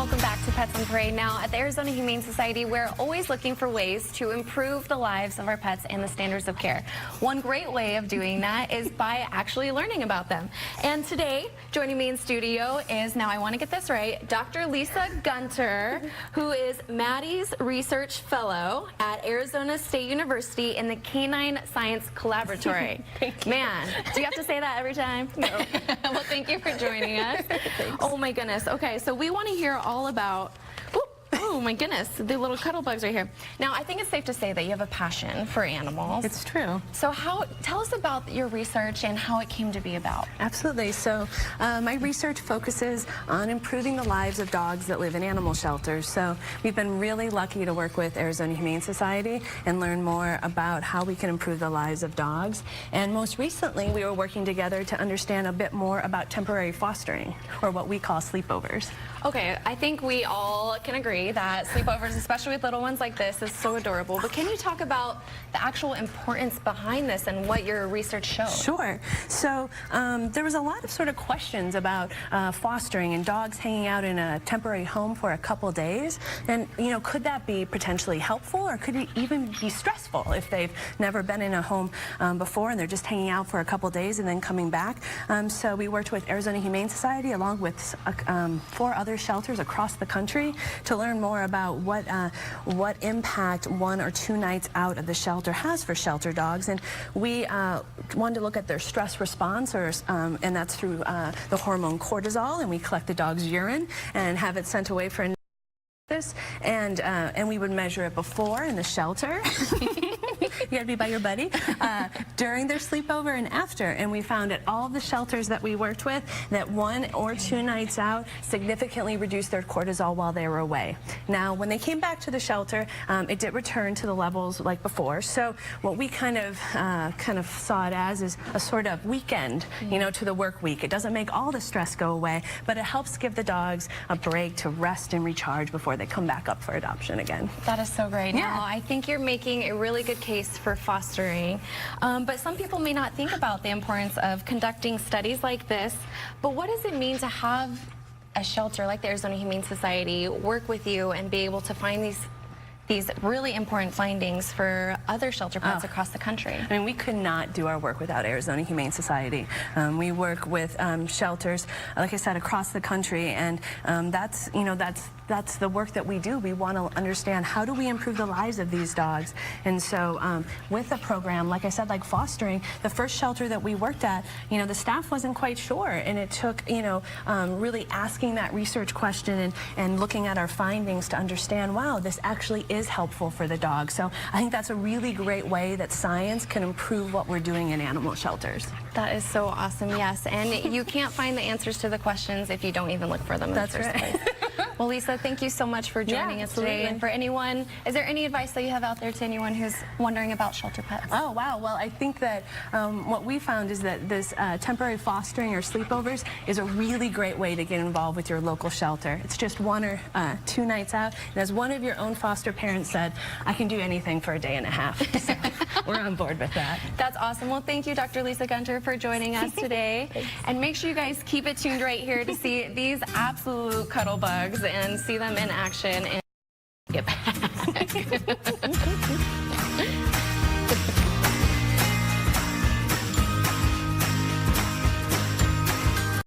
Welcome back to Pets on Parade. Now, at the Arizona Humane Society, we're always looking for ways to improve the lives of our pets and the standards of care. One great way of doing that is by actually learning about them. And today, joining me in studio is, now I want to get this right, Dr. Lisa Gunter, who is Maddie's Research Fellow at Arizona State University in the Canine Science Collaboratory. Man, do you have to say that every time? No. Well, thank you for joining us. Oh my goodness. Okay, so we want to hear all about, oh my goodness, the little cuddle bugs right here. Now, I think it's safe to say that you have a passion for animals. It's true. So tell us about your research and how it came to be about. Absolutely. So my research focuses on improving the lives of dogs that live in animal shelters. So we've been really lucky to work with Arizona Humane Society and learn more about how we can improve the lives of dogs. And most recently, we were working together to understand a bit more about temporary fostering, or what we call sleepovers. Okay, I think we all can agree that sleepovers, especially with little ones like this, is so adorable. But can you talk about the actual importance behind this and what your research showed? Sure. So there was a lot of sort of questions about fostering and dogs hanging out in a temporary home for a couple days. And, you know, could that be potentially helpful, or could it even be stressful if they've never been in a home before and they're just hanging out for a couple days and then coming back? So we worked with Arizona Humane Society along with 4 other shelters across the country to learn more about what impact 1 or 2 nights out of the shelter has for shelter dogs. And we wanted to look at their stress response, and that's through the hormone cortisol, and we collect the dog's urine and have it sent away for analysis, and we would measure it before in the shelter. You gotta be by your buddy. During their sleepover and after. And we found at all of the shelters that we worked with that 1 or 2 nights out significantly reduced their cortisol while they were away. Now, when they came back to the shelter, it did return to the levels like before. So what we kind of saw it as is a sort of weekend, you know, to the work week. It doesn't make all the stress go away, but it helps give the dogs a break to rest and recharge before they come back up for adoption again. That is so great. Yeah. Now, I think you're making a really good case for fostering, but some people may not think about the importance of conducting studies like this. But what does it mean to have a shelter like the Arizona Humane Society work with you and be able to find these really important findings for other shelter pets across the country? I mean, we could not do our work without Arizona Humane Society. We work with shelters, like I said, across the country, and that's the work that we do. We want to understand, how do we improve the lives of these dogs? And so with a program, like I said, like fostering, the first shelter that we worked at, you know, the staff wasn't quite sure, and it took, you know, really asking that research question and looking at our findings to understand, wow, this actually is helpful for the dog. So I think that's a really great way that science can improve what we're doing in animal shelters. That is so awesome, yes. And you can't find the answers to the questions if you don't even look for them in the first place. Well, Lisa, thank you so much for joining us today. And for anyone, is there any advice that you have out there to anyone who's wondering about shelter pets? Oh, wow. Well, I think that what we found is that this temporary fostering or sleepovers is a really great way to get involved with your local shelter. It's just 1 or 2 nights out. And as one of your own foster parents said, I can do anything for a day and a half. So we're on board with that. That's awesome. Well, thank you, Dr. Lisa Gunter, for joining us today. And make sure you guys keep it tuned right here to see these absolute cuddle bugs and see them in action and get back.